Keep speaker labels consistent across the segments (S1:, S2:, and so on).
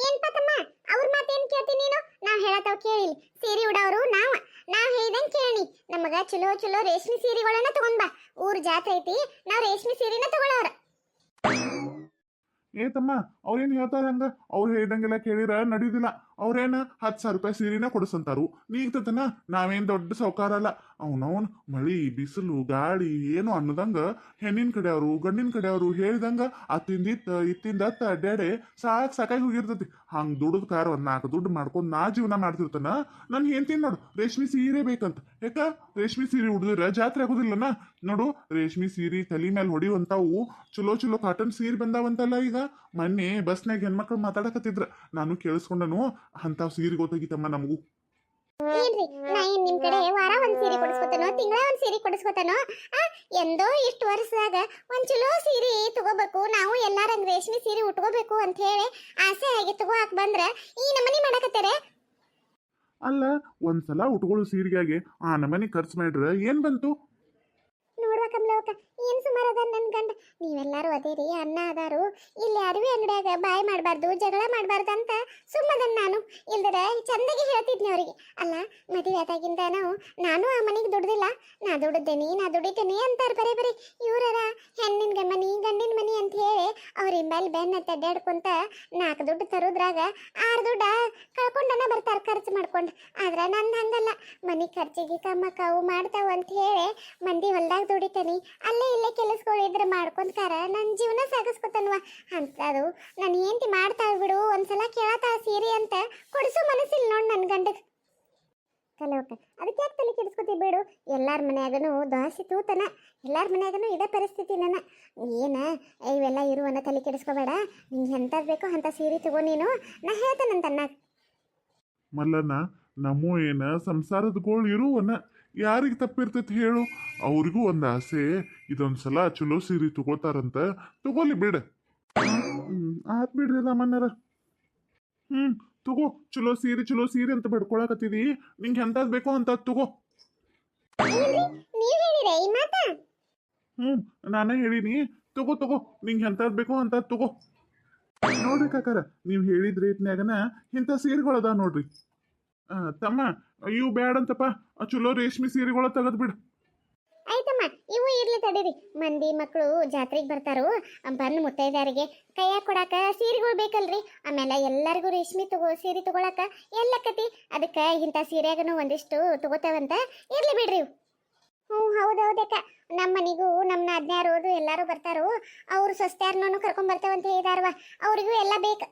S1: ಏನ್ ತಮ್ಮ ಅವ್ರ ಮಾತೇನ್ ಕೇಳ್ತೀನಿ ನೀನು? ನಾವ್ ಹೇಳತಾವ್ ಕೇಳಿಲ್ಲ. ಸೀರೆ ಉಡೋರು ನಾವ್ ಹೇಳ್ದಂಗ್ ಕೇಳಿ. ನಮಗ ಚಲೋ ಚಲೋ ರೇಷ್ಮೆ ಸೀರೆಗಳನ್ನ ತಗೊಂಡ್ ಬಾ. ಊರ್ ಜಾತ್ರೆ ಐತಿ, ನಾವ್ ರೇಷ್ಮೆ ಸೀರೆನ ತಗೊಳ್ಳೋರ.
S2: ತಮ್ಮ ಅವ್ರೇನ್ ಹೇಳ್ತಾರ ಹಂಗ? ಅವ್ರು ಹೇಳ್ದಂಗೆಲ್ಲ ಕೇಳಿರ ನಡೀದಿಲ್ಲ. ಅವ್ರೇನ 10,000 ರೂಪಾಯಿ ಸೀರೆನ ಕೊಡಿಸಂತಾರು. ನೀಗ್ತತನ ನಾವೇನ್ ದೊಡ್ಡ ಸೌಕಾರ ಅಲ್ಲ. ಅವನವನ್ ಮಳಿ ಬಿಸಿಲು ಗಾಳಿ ಏನು ಅನ್ನದಂಗ ಹೆಣ್ಣಿನ ಕಡೆಯವರು ಗಂಡಿನ ಕಡೆಯವರು ಹೇಳಿದಂಗ ಇತ್ತಿಂದ ಅಡ್ಡಾಡೆ ಸಾಕಾಗಿ ಹೋಗಿರ್ತತಿ. ಹಂಗ್ ದುಡ್ದ ಕಾರ ಒಂದ್ 4 ದುಡ್ಡು ಮಾಡ್ಕೊಂಡ್ ನಾ ಜೀವನ ಮಾಡ್ತಿರ್ತಾನ. ನನ್ ಹೇಳ್ತೀನಿ ನೋಡು, ರೇಷ್ಮೆ ಸೀರೆ ಬೇಕಂತ. ಯಾಕ ರೇಷ್ಮೆ ಸೀರೆ ಉಡಿದ್ರ ಜಾತ್ರೆ ಆಗೋದಿಲ್ಲನ? ನೋಡು, ರೇಷ್ಮೆ ಸೀರೆ ತಲೆ ಮೇಲೆ ಹೊಡಿವಂತಾವು ಚಲೋ ಚಲೋ ಕಾಟನ್ ಸೀರೆ ಬಂದಾವಂತಲ್ಲ ಈಗ. ಮೊನ್ನೆ ಬಸ್ನಾಗ ಹೆಣ್ಮಕ್ಳು ಮಾತಾಡಕತ್ತಿದ್ರ, ನಾನು ಕೇಳಿಸ್ಕೊಂಡನು. ಅಂತಾವ್ ಸೀರೆ ಗೊತ್ತಾಗಿತ್ತಮ್ಮ ನಮಗೂ.
S1: ಏನ್ರಿ, ನಾ ಏನ್ ನಿಮ್ ಕಡೆ ವಾರ ಒಂದ್ ಸೀರೆ ಕೊಡಿಸ್ಕೊತಾನೋ, ತಿಂಗಳ ಒಂದ್ ಸೀರೆ ಕೊಡಿಸ್ಕೊತಾನೋ? ಎಂದೋ ಇಷ್ಟು ವರ್ಷದಾಗ ಒಂದ್ ಚಲೋ ಸೀರೆ ತಗೋಬೇಕು, ನಾವು ಎಲ್ಲಾರಂಗ್ ರೇಷ್ಮೆ ಸೀರೆ ಉಟ್ಕೋಬೇಕು ಅಂತ ಹೇಳಿ ಆಸೆ ಆಗಿ ತಗೋಕ್ ಬಂದ್ರ ಈ ನಮನಿ ಮಾಡಕತ್ತಾರೆ.
S2: ಅಲ್ಲ, ಒಂದ್ಸಲ ಉಟ್ಕೊಳ್ಳೋ ಸೀರೆಗಾಗಿ ಆ ನಮನಿ ಖರ್ಚು ಮಾಡ್ರ ಏನ್ ಬಂತು?
S1: ನೋಡುವ ಕಮಲವಕ್ಕ, ಏನ್ ಸುಮಾರು ಅದ ನನ್ ಗಂಡ. ನೀವೆಲ್ಲಾರು ಅದೇರಿ, ಅನ್ನ ಅದಾರು. ಇಲ್ಲಿ ಅಡವಿ ಅಂಗಡಿಯಾಗ ಬಾಯ್ ಮಾಡ್ಬಾರ್ದು, ಜಗಳ ಮಾಡ್ಬಾರ್ದು ಅಂತ ಸುಮ್ಮದನ್ ನಾನು. ಇಲ್ದರ ಚಂದಗೆ ಹೇಳ್ತಿದ್ನಿ ಅವ್ರಿಗೆ. ಅಲ್ಲ, ಮದುವೆ ಆದಾಗಿಂದ ನಾನು ಆ ಮನೆಗೆ ದುಡ್ದಿಲ್ಲ. ನಾ ದುಡಿತೇನೆ ಅಂತಾರ ಬರೀ ಬರೀ. ಇವ್ರರ ಹೆಣ್ಣಿನ ಮನಿ ಗಂಡಿನ ಮನಿ ಅಂತ ಹೇಳಿ ಅವ್ರ ಹಿಂಬಾಲ್ ಬೆನ್ನ ತಡ್ಡಾಡ್ಕೊಂತ 4 ದುಡ್ಡು ತರೋದ್ರಾಗ 6 ದುಡ್ಡ ಕಳ್ಕೊಂಡನ ಬರ್ತಾರ ಖರ್ಚು ಮಾಡ್ಕೊಂಡು. ಆದ್ರ ನಂದು ಹಂಗಲ್ಲ. ಮನಿ ಖರ್ಚಿಗೆ ಕಮ್ಮಕ್ಕಾವು ಮಾಡ್ತಾವು ಅಂತ ಹೇಳಿ ಮಂದಿ ಹೊಲ್ದಾಗ ದುಡಿತಾನಿ. ಅಲ್ಲೇ ಇಲ್ಲೇ ಕೆಲಸಗಳಿದ್ರೆ ಮಾಡ್ಕೊಂತಾರ ನನ್ನ ಜೀವನ ಸಾಗಿಸ್ಕೊತಾನವ. ಅಂತದು ನಾನು ಹೆಂಡತಿ ಮಾಡ್ತಾಳ ಬಿಡು, ಒಂದ್ಸಲ ಕೇಳತಾಳ ಸೀರೆ ಅಂತ ಕೊಡಿಸೋ ಮನಸ್ಸಿಲ್ಲ ನೋಡ್ ನನ್ನ ಗಂಡಗ್. ಕಲವಕ್ಕ, ಅದಕ್ಕೆ ಯಾಕೆ ತಲೆ ಕೆಡಿಸ್ಕೊತಿ ಬಿಡು. ಎಲ್ಲಾರ ಮನ್ಯಾಗನು ದೋಸೆ ತೂತನ, ಎಲ್ಲಾರ ಮನ್ಯಾಗನು ಇದೇ ಪರಿಸ್ಥಿತಿ. ಏನ ಇವೆಲ್ಲ ಇರುವನ್ನ ತಲೆ ಕೆಡಿಸ್ಕೋಬೇಡ. ನಿಂಗೆ ಎಂಥದ್ದು ಬೇಕೋ ಅಂಥ ಸೀರೆ ತಗೋ ನೀನು, ನಾ ಹೇಳ್ತೇನಂತ ಅನ್ನಾಗ.
S2: ಮಲ್ಲನ, ನಮ್ಮೂ ಏನ ಸಂಸಾರದ ಗೋಳು ಇರುವನ. ಯಾರಿಗೆ ತಪ್ಪಿರ್ತೈತಿ ಹೇಳು? ಅವ್ರಿಗೂ ಒಂದ್ ಆಸೆ, ಇದೊಂದ್ಸಲ ಚಲೋ ಸೀರೆ ತಗೋತಾರಂತ. ತಗೋಲಿ ಬಿಡ. ಆತ್ ಬಿಡ್ರಿ ರಾಮಣ್ಣರ. ತಗೋ, ಚಲೋ ಸೀರೆ ಅಂತ ಬಡ್ಕೊಳಕತ್ತಿದಿ. ನಿಂಗೆ ಎಂತದ್ ಬೇಕೋ ಅಂತ ತಗೋ.
S1: ನೀವ್ ಹೇಳಿರ ಈ ಮಾತ?
S2: ನಾನೇ ಹೇಳಿನಿ. ತಗೋ, ನಿಂಗೆ ಎಂತದ್ ಬೇಕೋ ಅಂತ ತಗೋ. ನೋಡ್ರಿ ಕಾಕಾರ, ನೀವ್ ಹೇಳಿದ ರೇಟ್ನ್ಯಾಗನ ಇಂಥ ಸೀರೆಗಳದ ನೋಡ್ರಿ. ತಮ್ಮ, ಇವು ಬ್ಯಾಡಂತಪ್ಪ. ಚಲೋ ರೇಷ್ಮೆ ಸೀರೆಗಳ ತೆಗದ್ ಬಿಡು.
S1: ಆಯ್ತಮ್ಮ, ಇವು ಇರ್ಲಿ ತಡೀರಿ. ಮಂದಿ ಮಕ್ಕಳು ಜಾತ್ರೆಗೆ ಬರ್ತಾರೋ, ಬಂದು ಮುತ್ತೈದರಿಗೆ ಕೈಯಾಗ ಕೊಡಾಕ ಸೀರೆಗಳು ಬೇಕಲ್ರಿ. ಆಮೇಲೆ ಎಲ್ಲರಿಗೂ ರೇಷ್ಮೆ ಸೀರೆ ತಗೊಳಕ ಎಲ್ಲಕ್ಕತಿ. ಅದಕ್ಕೆ ಇಂಥ ಸೀರೆಯಾಗನು ಒಂದಿಷ್ಟು ತಗೋತಾವಂತ. ಇರ್ಲಿ ಬಿಡ್ರಿ ಇವು. ಹೌದೌದಕ್ಕ. ನಮ್ಮ ಮನೆಗೂ ನಮ್ಮ ನಾದ್ನ್ಯಾರೋದು ಎಲ್ಲಾರು ಬರ್ತಾರೋ, ಅವ್ರು ಸ್ವಸ್ತ್ಯಾರನೂ ಕರ್ಕೊಂಡ್ ಬರ್ತಾವಂತ ಹೇಳಿದಾರವ. ಅವ್ರಿಗೂ ಎಲ್ಲ ಬೇಕು.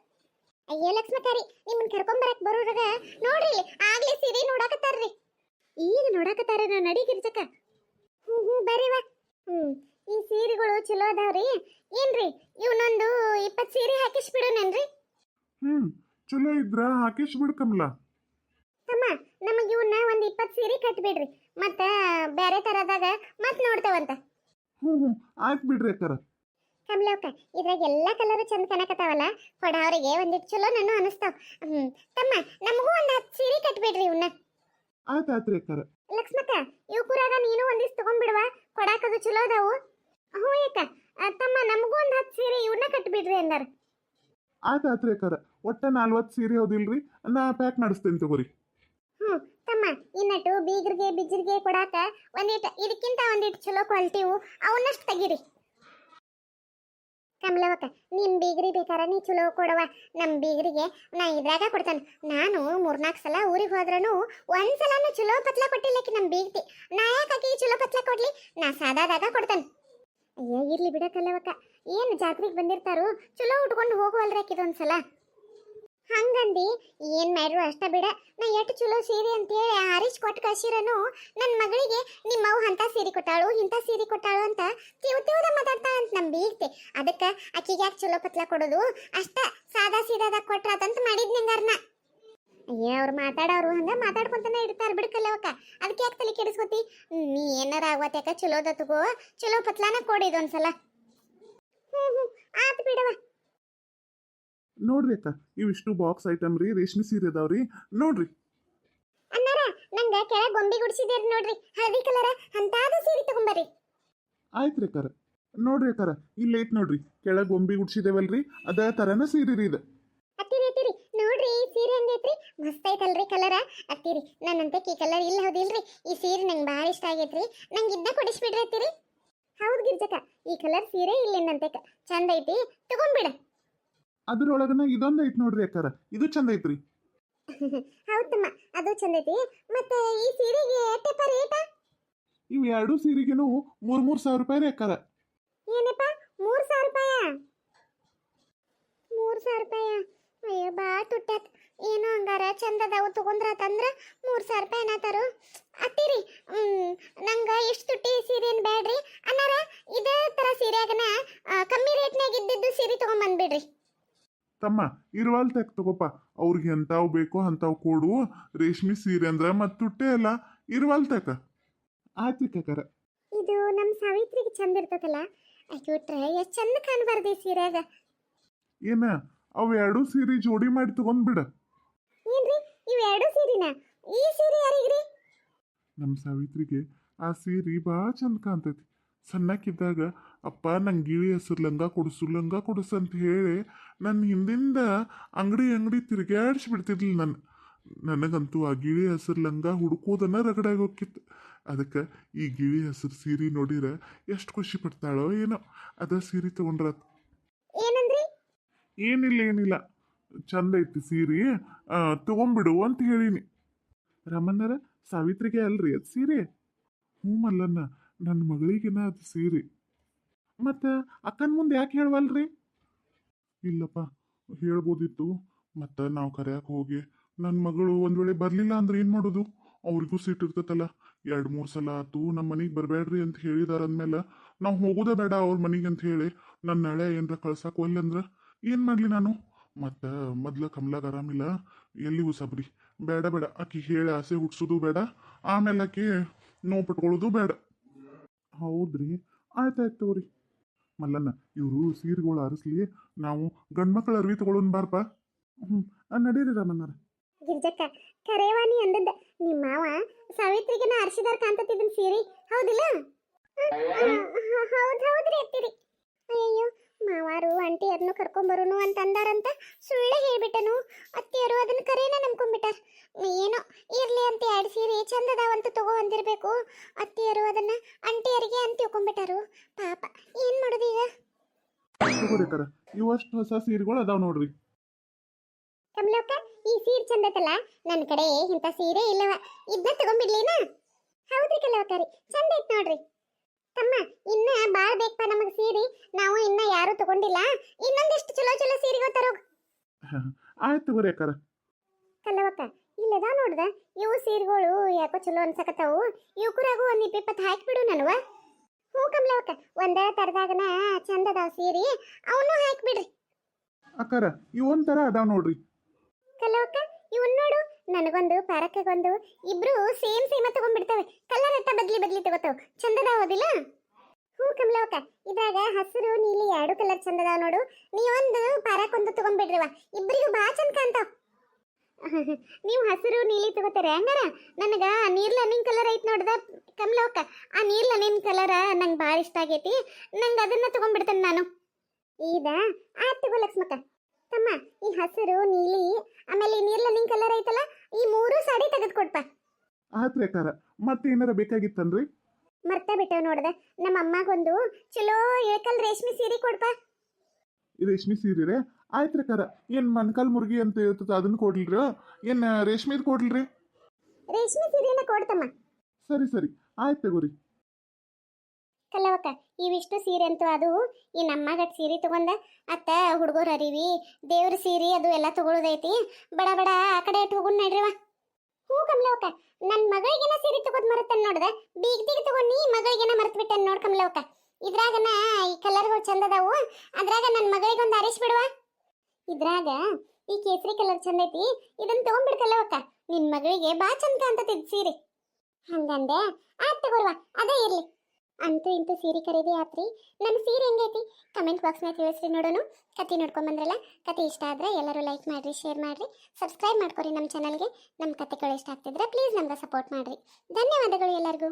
S1: ಅಯ್ಯೋ ಲಕ್ಷ್ಮಕಾರಿ, ನಿಮ್ಮನ್ನ ಕರ್ಕೊಂಬರಕ್ ಬರೋರಾಗ ನೋಡ್ರಿ, ಆಗ್ಲೇ ಸೀರೆ ನೋಡಾಕತ್ತಾರ್ರಿ. ಈಗ ನೋಡಾಕತ್ತಾರ ನಡಿಗಿರ್ಜಕ್ಕ. ಬರೀವ. ಈ ಸೀರೆಗಳು ಚಲೋ ಅದಾವ್ರಿ. ಏನ್ರಿ, ಇವನೊಂದು 20 ಸೀರೆ ಹಾಕಿಸ್ಬಿಡೋಣನ್ರಿ?
S2: ಚಲೋ ಇದ್ರ ಹಾಕಿಸ್ ಬಿಡ್ ಕಮಲ.
S1: ತಮ್ಮ, ನಮಗೆ ಇವನ್ನ ಒಂದು 20 ಸೀರೆ ಕಟ್ಬಿಡ್ರಿ. ಮತ್ತ ಬೇರೆ ತರದಾಗ ಮತ್ ನೋಡ್ತಾವಂತ.
S2: ಆಯ್ತು ಬಿಡ್ರಿ ಅಕ್ಕಾರ.
S1: ಕಮಲಕ್ಕ, ಇದ್ರಾಗ ಎಲ್ಲಾ ಕಲರ್ ಚಂದ ಕಾಣಕತ್ತಾವಲ್ಲ, ಕೊಡವ್ರಿಗೆ ಒಂದಿಟ್ಟು ಚಲೋ ನಾನು ಅನಿಸ್ತಾವ. ತಮ್ಮ, ನಮಗೂ ಒಂದು 10 ಸೀರೆ ಕಟ್ಬಿಡ್ರಿ ಇವನ್ನ.
S2: ಆಯ್ತಾಯ್ತ್ರಿ ಅಕ್ಕಾರ.
S1: ಲಕ್ಷ್ಮಕ್ಕ, ಇವ್ ಕೂರಾಗ ನೀನು ಒಂದಿಷ್ಟು ತಗೊಂಡ್ಬಿಡುವ, ಕೊಡಾಕದು ಚಲೋ ಅದಾವು. ಹ್ಞೂ ಅಕ್ಕ. ತಮ್ಮ, ನಮಗೂ ಒಂದು 10 ಸೀರೆ ಇವನ್ನ ಕಟ್ಬಿಡ್ರಿ ಅಂದಾರ.
S2: ಆಯ್ತಾಯ್ತ್ರಿ ಅಕ್ಕಾರ. ಒಟ್ಟ 40 ಸೀರೆ ಹೌದಿಲ್ರಿ, ನಾ ಪ್ಯಾಕ್ ಮಾಡಿಸ್ತೇನೆ ತಗೋರಿ.
S1: ತಮ್ಮ, ಇನ್ನಟ್ಟು ಬೀಗರಿಗೆ ಬಿಜ್ಜಿರಿಗೆ ಕೊಡಾಕ ಒಂದಿಟ್ಟು ಇದಕ್ಕಿಂತ ಒಂದಿಟ್ಟು ಚಲೋ ಕ್ವಾಲಿಟಿವು ಅವನ್ನಷ್ಟು ತೆಗೀರಿ. ಕಮಲವಕ್ಕ, ನಿಮ್ ಬೀಗರಿ ಬೇಕಾರ ನೀ ಚಲೋ ಕೊಡವ. ನಮ್ ಬೀಗರಿಗೆ ನಾ ಇದ್ರಾಗ ಕೊಡ್ತಾನೆ. ನಾನು 3-4 ಸಲ ಊರಿಗೆ ಹೋದ್ರೂ ಒಂದ್ಸಲನು ಚಲೋ ಪತ್ಲ ಕೊಟ್ಟಿಲ್ಲಕಿ ನಮ್ ಬೀಗ್ತಿ. ನಾ ಯಾಕೆ ಚಲೋ ಪತ್ಲ ಕೊಡ್ಲಿ? ನಾ ಸಾದಾದಾಗ ಕೊಡ್ತಾನೆ. ಅಯ್ಯ, ಇರ್ಲಿ ಬಿಡ ಕಲ್ಲವಕ್ಕ. ಏನು ಜಾತ್ರೆಗೆ ಬಂದಿರ್ತಾರೋ, ಚಲೋ ಉಟ್ಕೊಂಡು ಹೋಗುವಲ್ರಾಕಿದೊಂದ್ಸಲ. ಹಂಗಂದಿ ಏನ್ ಮಾಡ್ರು ಅಷ್ಟ ಬಿಡ. ನಾ ಎಷ್ಟು ಚಲೋ ಸೀರೆ ಅಂತೇಳಿ ಆರಿಸ್ ಕೊಟ್ಟು ಕಳ್ಸಿರನು ನನ್ನ ಮಗಳಿಗೆ ನಿಮ್ಮವ್ ಅಂತ ಸೀರೆ ಕೊಟ್ಟಾಳು, ಇಂಥ ಸೀರೆ ಕೊಟ್ಟಾಳು ಅಂತ ತಿವ್ದ ಮಾತಾಡ್ತಾ ಅಂತ ನಮ್ ಬೀಗ್ತೆ. ಅದಕ್ಕೆ ಆಕಿಗೆ ಯಾಕೆ ಚಲೋ ಪತ್ಲ ಕೊಡೋದು, ಅಷ್ಟ ಸಾದಾ ಸೀದಾದಾಗ ಕೊಟ್ರಾತಂತ ಮಾಡಿದ್ ನಿಂಗಾರ್ನ. ಅಯ್ಯ, ಅವ್ರು ಮಾತಾಡೋರು ಹಂಗ ಮಾತಾಡ್ಕೊಂತಾನೆ ಇಡ್ತಾರ ಬಿಡ್ಕಲ್ಲವಕ್ಕ. ಅದಕ್ಕೆ ಯಾಕೆ ತಲೆ ಕೆಡಿಸ್ಕೋತಿ? ನೀ ಏನಾರ ಆಗವತ್ಯಾಕ ಚಲೋದ ತಗೋ, ಚಲೋ ಪತ್ಲಾನ ಕೊಡಿದೊಂದ್ಸಲ. ಆತ್ ಬಿಡವ.
S2: ನೋಡ್ರಿ ಅಕ್ಕ, ಇವಿಷ್ಟು ಬಾಕ್ಸ್ ಐಟಮ್ ರೀ, ರೇಷ್ಮೆ ಸೀರೆ ಅದಾವ್ರಿ. ನೋಡ್ರಿ
S1: ಅಣ್ಣಾರ, ನಂಗ ಕೆಳಗೆ ಗೊಂಬೆ ಗುಡಿಸಿದೇರಿ ನೋಡ್ರಿ, ಹಳದಿ ಕಲರ ಅಂತಾದ ಸೀರೆ ತಗೊಂಬರ್ರಿ.
S2: ಆಯ್ತ್ರಿ ಅಕ್ಕಾರ. ನೋಡ್ರಿ ಅಕ್ಕಾರ, ಇಲ್ಲಿ ಐತ್ ನೋಡ್ರಿ, ಕೆಳಗೆ ಗೊಂಬಿ ಗುಡ್ಸಿದೇವಲ್ರಿ, ಅದ ತರನ ಸೀರೆ ರೀ ಇದು.
S1: ಅತ್ತಿರಿ ಮಸ್ತ್ ಐತಲ್ರಿ ಕಲರ. ಅತ್ತಿರಿ ನನ್ನಂತೆ ಈ ಕಲರ್ ಇಲ್ಲ ಹೌದಿಲ್ರಿ. ಈ ಸೀರೆ ನಂಗೆ ಭಾಳ ಇಷ್ಟ ಆಗೈತ್ರಿ. ನಂಗೆ ಇದನ್ನ ಕೊಡಿಸ್ಬಿಡ್ರಿ ಅತ್ತಿರಿ. ಹೌದು ಗಿರ್ಜಕ್ಕ, ಈ ಕಲರ್ ಸೀರೆ ಇಲ್ಲಿಂದಂತೆ ಚಂದ ಐತಿ, ತಗೊಂಡ್ಬಿಡ.
S2: ಅದ್ರೊಳಗನ ಇದೊಂದು ಐತ್ ನೋಡ್ರಿ ಅಕ್ಕಾರ, ಇದು ಚಂದ ಐತ್ರಿ.
S1: ಹೌದಮ್ಮ, ಅದು ಚಂದ ಐತಿ. ಮತ್ತೆ ಈ ಸೀರೆಗೆ ಎಷ್ಟಪ್ಪ ರೇಟ?
S2: ಇವು ಎರಡು ಸೀರೆಗೇನು 3,000 ರೂಪಾಯಿ ರೀ ಅಕ್ಕಾರ.
S1: ಏನಪ್ಪ 3,000 ರೂಪಾಯ? 3,000 ರೂಪಾಯ? ಅಯ್ಯೋ ಬಾ ತುಟ್ಟಾತ್. ಏನೋ ಹಂಗಾರ ಚಂದ ಅದಾವು ತಗೊಂಡ್ರಾತಂದ್ರ 3,000 ರೂಪಾಯಿ ಅನ್ನತಾರು. ಅತ್ತಿರಿ ನಂಗೆ ಎಷ್ಟು ತುಟ್ಟಿ ಸೀರೆ ಏನು ಬೇಡ್ರಿ ಅನ್ನಾರ. ಇದೇ ಥರ ಸೀರೆಯಾಗನ ಕಮ್ಮಿ ರೇಟ್ನಾಗ ಇದ್ದಿದ್ದು ಸೀರೆ ತೊಗೊಂಬಂದ್ಬಿಡ್ರಿ.
S2: ತಮ್ಮ ಇರುವಲ್ ತೆಕ್ ತಗೋಪ, ಅವ್ರಿಗೆ ಎಂತಾವ್ ಬೇಕೋ ಅಂತಾವ್ ಕೊಡು. ರೇಷ್ಮೆ ಸೀರೆ ಅಂದ್ರ ಮತ್ ತುಟ್ಟೆ ಅಲ್ಲ, ಇರುವಲ್ ತೆಕ ಆಯ್ತು ಅಕ್ಕಾರ.
S1: ಇದು ನಮ್ಮ ಸಾವಿತ್ರಿಗೆ ಚಂದ ಇರ್ತದಲ್ಲ, ಆಯ್ಕೊಟ್ರೆ ಎಷ್ಟು ಚಂದ ಕಾಣಬಾರ್ದು ಈ ಸೀರೆಯಾಗ.
S2: ಏನ ಅವ್ ಎರಡು ಸೀರೆ ಜೋಡಿ ಮಾಡಿ ತಗೊಂಡ್ಬಿಡ.
S1: ಏನ್ರಿ ಇವೆರಡು ಸೀರಿನ? ಈ ಸೀರೆ ಯಾರಿಗ್ರಿ?
S2: ನಮ್ಮ ಸಾವಿತ್ರಿಗೆ ಆ ಸೀರೆ ಭಾಳ ಚಂದ ಕಾಣ್ತೈತಿ. ಸಣ್ಣಕ್ಕಿದ್ದಾಗ ಅಪ್ಪ ನಂಗೆ ಗಿಳಿ ಹೆಸರು ಲಂಗ ಕೊಡಿಸು ಲಂಗ ಕೊಡಿಸು ಅಂತ ಹೇಳಿ ನನ್ನ ಹಿಂದಿಂದ ಅಂಗಡಿ ತಿರುಗಾಡಿಸ್ಬಿಡ್ತಿರ್ಲಿಲ್ಲ. ನನಗಂತೂ ಆ ಗಿಳಿ ಹೆಸರು ಲಂಗ ಹುಡುಕೋದನ್ನ ರಗಡಾಗಿ ಹೋಗಿತ್ತು. ಅದಕ್ಕೆ ಈ ಗಿಳಿ ಹೆಸರು ಸೀರೆ ನೋಡಿರ ಎಷ್ಟು ಖುಷಿ ಪಡ್ತಾಳೋ ಏನೋ. ಅದ ಸೀರೆ ತಗೊಂಡ್ರಾತ್.
S1: ಏನಂದ್ರಿ?
S2: ಏನಿಲ್ಲ ಚಂದ ಐತಿ ಸೀರೆ, ತಗೊಂಡ್ಬಿಡು ಅಂತ ಹೇಳೀನಿ. ರಾಮಣ್ಣರ ಸಾವಿತ್ರಿಗೆ ಅಲ್ರಿ ಅದು ಸೀರೆ? ಹ್ಞೂ ಮಲ್ಲನ್ನ, ನನ್ನ ಮಗಳಿಗಿನ ಅದು ಸೀರೆ. ಮತ್ತು ಅಕ್ಕನ ಮುಂದೆ ಯಾಕೆ ಹೇಳವಲ್ರಿ? ಇಲ್ಲಪ್ಪ, ಹೇಳ್ಬೋದಿತ್ತು. ಮತ್ತು ನಾವು ಕರೆಯಕ್ಕೆ ಹೋಗಿ ನನ್ನ ಮಗಳು ಒಂದು ವೇಳೆ ಬರಲಿಲ್ಲ ಅಂದ್ರೆ ಏನು ಮಾಡೋದು? ಅವ್ರಿಗೂ ಸಿಟ್ಟಿರ್ತೈತಲ್ಲ. 2-3 ಸಲ ಆತು ನಮ್ಮ ಮನೆಗೆ ಬರಬೇಡ್ರಿ ಅಂತ ಹೇಳಿದಾರ ಅಂದಮೇಲೆ ನಾವು ಹೋಗೋದೇ ಬೇಡ ಅವ್ರ ಮನೆಗೆ ಅಂತ ಹೇಳಿ ನನ್ನ ನಾಳೆ ಏನರ ಕಳ್ಸಕ್ಕೆ ಒಲ್ಲೆ ಏನು ಮಾಡಲಿ ನಾನು? ಮತ್ತು ಮೊದ್ಲು ಕಮಲಾಗ ಆರಾಮಿಲ್ಲ, ಎಲ್ಲಿ ಹುಸಬ್ರಿ ಬೇಡ ಆಕಿ ಹೇಳಿ ಆಸೆ ಹುಟ್ಸೋದು ಬೇಡ, ಆಮೇಲೆ ಆಕಿ ನೋವು ಪಟ್ಕೊಳ್ಳೋದು ಬೇಡ. ಹೌದ್ರಿ, ಆಯ್ತಾಯ್ತು ತಗೋರಿ. ಮಲ್ಲನ್ನ ಇವರು ಸೀರೆಗಳು ಅರಸ್ಲಿ, ನಾವು ಗಂಡ್ಮಕ್ಳ ಅರ್ವಿ ತಗೊಳ್ಳೋನ್ ಬಾರಪ್ಪ. ನಡೀರಿ ರಾಮಣ್ಣರ.
S1: ಗಿರ್ಜಕ್ಕ, ಕರೇವಾನಿ ಅಂದದ್ದ ನಿಮ್ಮ ಮಾವ ಸಾವಿತ್ರಿಗೆನ ಅರ್ಶಿದಾರ ಕಾಂತತಿದ್ದನ್ ಸೀರೆ ಹೌದಿಲ್ಲ? ಹೌದ್ರಿ ಅತ್ತಿರಿ. ಅಯ್ಯೋ ಮಾವಾರು ಅಂಟಿಯರ್ನು ಕರ್ಕೊಂಬರುನು ಅಂತ ಅಂದಾರಂತ ಸುಳ್ಳೆ ಹೇಳ್ಬಿಟ್ಟನು. ಅತ್ತಿಯರು ಅದನ್ನ ಕರೇನ ನಂಬ್ಕೊಂಡ್ಬಿಟ್ಟಾರ. ಏನೋ ಇರ್ಲಿ ಅಂತ 2 ಸೀರೆ ಚಂದದಾವಂತ ತಗೋ ಅಂದಿರ್ಬೇಕು. ಅತ್ತಿಯರು ಅದನ್ನ ಅಂಟಿಯರಿಗೆ ಅಂತ ತಿಳ್ಕೊಂಡ್ಬಿಟ್ಟಾರು. ಪಾಪ ಏನ್ ಮಾಡೋದು ಈಗ?
S2: ತಗೋರಿ ಕರ, ಇವಷ್ಟು ಹೊಸ ಸೀರೆಗಳು ಅದಾವ ನೋಡ್ರಿ.
S1: ಕಮಲಕ್ಕ, ಈ ಸೀರೆ ಚಂದ ಐತಲ್ಲ, ನನ್ನ ಕಡೆ ಇಂಥ ಸೀರೆ ಇಲ್ಲವ, ಇದನ್ನ ತಗೊಂಡ್ಬಿಡ್ಲಿನಾ? ಹೌದ್ರಿ ಕಲವಕಾರಿ, ಚಂದ ಐತ್ ನೋಡ್ರಿ. ತಮ್ಮ ಇನ್ನ ಬಾಳ್ ಬೇಕಪ್ಪ ನಮಗ್ ಸೀರೆ, ನಾವು ಇನ್ನ ಯಾರು ತಗೊಂಡಿಲ್ಲ. ಇನ್ನೊಂದಿಷ್ಟು ಚಲೋ ಸೀರೆಗಳು ತರೋಗ್.
S2: ಆಯ್ತು ತಗೋರಿ ಅಕ್ಕಾರ.
S1: ಕಲ್ಲವಕ್ಕ, ಇಲ್ಲದ ನೋಡ್ದ ಇವು ಸೀರೆಗಳು ಯಾಕೋ ಚಲೋ ಅನ್ಸಕತ್ತಾವು. ಇವಕುರಾಗು ಒಂದ್ 20 ಹಾಕಿಬಿಡು ನನವ. ಹ್ಞೂ ಕಮಲವಕ್ಕ, ಒಂದೇ ತರದಾಗನ ಚಂದ ಅದಾವ ಸೀರೆ, ಅವನು ಹಾಕಿಬಿಡ್ರಿ.
S2: ಅಕ್ಕಾರ ಇವೊಂಥರ ಅದಾವ ನೋಡ್ರಿ.
S1: ಕಲ್ಲವಕ್ಕ, ಇವನ್ ನೋಡು, ನನಗೊಂದು ಪಾರಕ್ಕೊಂದು, ಇಬ್ರು ಸೇಮ್ ತಗೊಂಡ್ಬಿಡ್ತೇವೆ. ಕಲರ್ ಅಟ್ಟ ಬದ್ಲಿ ತಗೋತಾವ, ಚಂದದ ಓದಿಲ್ಲ? ಹ್ಞೂ ಕಮಲವಕ್ಕ, ಇದ್ರಾಗ ಹಸಿರು ನೀಲಿ 2 ಕಲರ್ ಚಂದದಾವ ನೋಡು. ನೀವೊಂದು ಪಾರಕ್ಕೊಂದು ತಗೊಂಡ್ಬಿಡ್ರಿವ, ಇಬ್ಬರಿಗೂ ಭಾಳ ಚಂದ ಕಾಣ್ತಾವ. ನೀವು ಹಸಿರು ನೀಲಿ ತಗೋತಾರೆ ಹಂಗಾರ? ನನಗ ನೀರ್ಲನಿನ್ ಕಲರ್ ಐತ್ ನೋಡ್ದ ಕಮಲವಕ್ಕ, ಆ ನೀರ್ಲನಿನ್ ಕಲರ್ ನಂಗೆ ಭಾಳ ಇಷ್ಟ ಆಗೈತಿ. ನಂಗೆ ಅದನ್ನ ತಗೊಂಡ್ಬಿಡ್ತೇನೆ ನಾನು. ಈಗ ಆಯ್ತು ತಗೋ ಲಕ್ಷ್ಮಕ್ಕ. ತಮ್ಮ ಈ ಹಸಿರು ನೀಲಿ ಆಮೇಲೆ ಈ ನೀರ್ಲನಿನ್ ಕಲರ್ ಐತಲ್ಲ, ಈ 3 ಸಾಡಿ ತೆಗೆದುಕೊಡ್ಪ.
S2: ಆತ್ರಿ ಅಕ್ಕಾರ, ಮತ್ತೇನಾರ ಬೇಕಾಗಿತ್ತನ್ರಿ?
S1: ಮರ್ತ ಬಿಟ್ಟವ್ ನೋಡ್ದ, ನಮ್ಮ ಅಮ್ಮಗೊಂದು ಚಲೋ ಇಳಕಲ್ ರೇಷ್ಮೆ ಸೀರೆ ಕೊಡ್ಪ.
S2: ರೇಷ್ಮೆ ಸೀರೆ ರೀ? ಆಯ್ತು ಅಕ್ಕಾರ. ಏನು ಮಣ್ಕಾಲ್ ಮುರ್ಗಿ ಅಂತ ಇರ್ತದ ಅದನ್ನ ಕೊಡ್ಲಿರಿ? ಏನು ರೇಷ್ಮೆದು ಕೊಡ್ಲಿರಿ?
S1: ರೇಷ್ಮೆ ಸೀರೆನ ಕೊಡ್ತಮ್ಮ.
S2: ಸರಿ ಆಯ್ತು ತಗೋರಿ.
S1: ಕಲ್ಲವಕ್ಕ, ಇವಿಷ್ಟು ಸೀರೆ ಅಂತೂ ಅದು ಈ ನಮ್ಮ ಗಟ್ ಸೀರೆ ತಗೊಂಡ ಅತ್ತ ಹುಡುಗರು ಅರಿವಿ ದೇವ್ರ ಸೀರೆ ಅದು ಎಲ್ಲ ತಗೊಳ್ಳೋದೈತಿ. ಬಡ ಆ ಕಡೆ ಇಟ್ಟು ಹೋಗುನ್ ನಡ್ರಿವ. ಹ್ಞೂ ಕಮಲವಕ್ಕ, ನನ್ನ ಮಗಳಿಗೆನ ಸೀರೆ ತಗೋದ್ ಮರತನ್ ನೋಡ್ದ, ಬೀಗ್ದಿಗೆ ತಗೊಂಡು ಮಗಳಿಗೆನ ಮರ್ತ್ ಬಿಟ್ಟನ್ ನೋಡ್ ಕಮಲವಕ್ಕ. ಇದ್ರಾಗನ ಈ ಕಲರ್ಗಳು ಚಂದ ಅದಾವು, ಅದ್ರಾಗ ನನ್ನ ಮಗಳಿಗೊಂದು ಆರಿಸ್ ಬಿಡುವ. ಇದ್ರಾಗ ಈ ಕೇಸರಿ ಕಲರ್ ಚಂದ ಐತಿ, ಇದನ್ನ ತಗೊಂಡ್ಬಿಡ್ ಕಲ್ಲವಕ್ಕ. ನಿನ್ ಮಗಳಿಗೆ ಬಾ ಚಂದ ಕಾಂತತಿದ್ ಸೀರೆ. ಹಂಗಂದೆ? ಆಯ್ತು ತಗೋರ್ವ, ಅದೇ ಇರ್ಲಿ. ಅಂತೂ ಇಂತೂ ಸೀರೆ ಖರೀದಿ ಆತ್ರಿ. ನನ್ನ ಸೀರೆ ಹೆಂಗೈತಿ ಕಮೆಂಟ್ ಬಾಕ್ಸ್ನಾಗ ತಿಳಿಸ್ರಿ ನೋಡೋಣ. ಕತೆ ನೋಡ್ಕೊಂಬಂದ್ರಲ್ಲ, ಕತೆ ಇಷ್ಟ ಆದ್ರೆ ಎಲ್ಲರೂ ಲೈಕ್ ಮಾಡಿರಿ, ಶೇರ್ ಮಾಡಿರಿ, ಸಬ್ಸ್ಕ್ರೈಬ್ ಮಾಡ್ಕೊರಿ ನಮ್ಮ ಚಾನಲ್ಗೆ. ನಮ್ಮ ಕತೆಗಳು ಇಷ್ಟ ಆಗ್ತಿದ್ರೆ ಪ್ಲೀಸ್ ನಮ್ಗೆ ಸಪೋರ್ಟ್ ಮಾಡಿರಿ. ಧನ್ಯವಾದಗಳು ಎಲ್ಲರಿಗೂ.